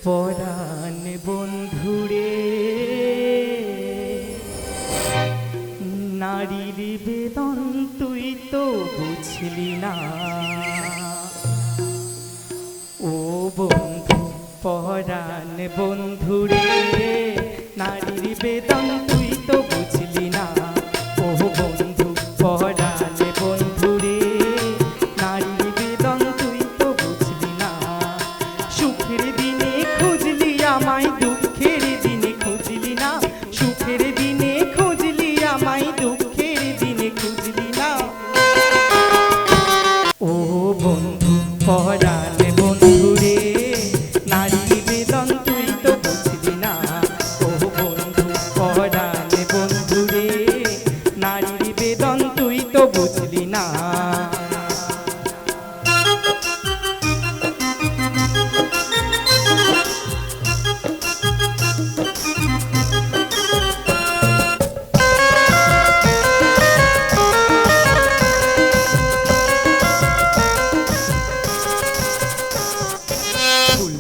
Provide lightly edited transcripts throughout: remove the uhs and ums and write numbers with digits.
পরাণ বন্ধুরে নারীর বেদন তুই তো বুঝলি না। ও বন্ধু পরাণ বন্ধুরে নারীর বেদন তুই তো বুঝলি না। ও বন্ধু পরাণ বন্ধুরে নারীর বেদন তুই তো বুঝলি না। সুখের দিনে খুঁজলি আমায় দুঃখের দিনে খুঁজলি না। সুখের দিনে খুঁজলি আমায় দুঃখের দিনে খুঁজলি না। ও বন্ধু পরাণ বন্ধুরে নারীর বেদন তুই তো বুঝলি না। ও বন্ধু পরাণ বন্ধুরে নারীর বেদন তুই তো বুঝলি না।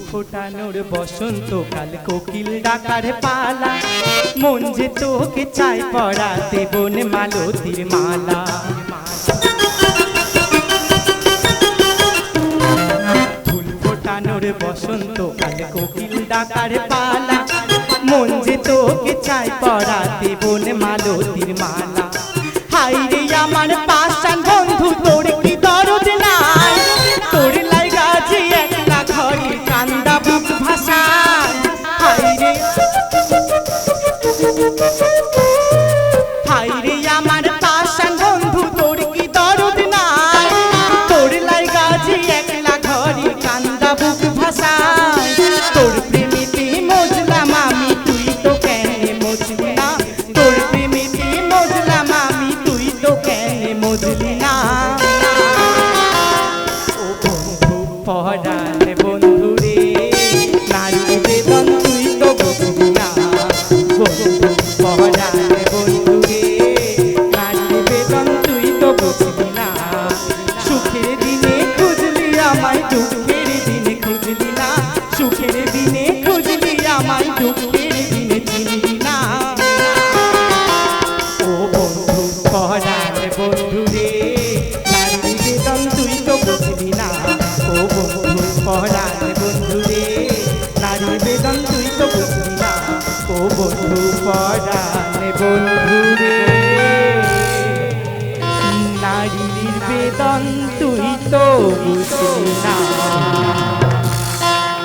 ফোটানোর বসন্তকাল কোকিল ডাকার পালা মন যে তোকে চাই পরাতে বন মালতীর মালা। ফুল ফোটানোর বসন্তকাল কোকিল ডাকার পালা মন যে তোকে চাই পরাতে বন মালতীর মালা। হাই রে আমার পাষাণ বন্ধু তোর কি দরদ নাই। তোর লাইগা যে একটা ঘরে কান্দা বুক ভাষায়। হাই রে আমার পাষাণ বন্ধু তোর কি দরদ নাই। তোর লাইগা যে একলা ঘরে কান্দা বুক ভাষায়। তোর প্রেমেতে মজলাম আমি তুই তো কেনে মজলি না। তোর প্রেমেতে মজলাম আমি তুই তো কেনে মজলি না। ও বন্ধু পরাণ বন্ধুরে নারীর বেদন তুই তো বুঝলি না। বন্ধু পরাণ বন্ধুরে নারীর বেদন তুই তো বুঝলি না। সুখের দিনে খুঁজলি আমায় দুঃখের দিনে খুঁজলি না। সুখের দিনে খুঁজলি আমায় দুঃখের দিনে চিনলি না। ও বন্ধু পরাণ বন্ধুরে নারীর বেদন তুই তো বুঝলি না। ও বন্ধু পরাণ বন্ধুরে নারীর বেদন তুই তো বুঝলি না। ও বন্ধু পরাণ বন্ধুরে নারীর বেদন তুই তো বুঝলি না।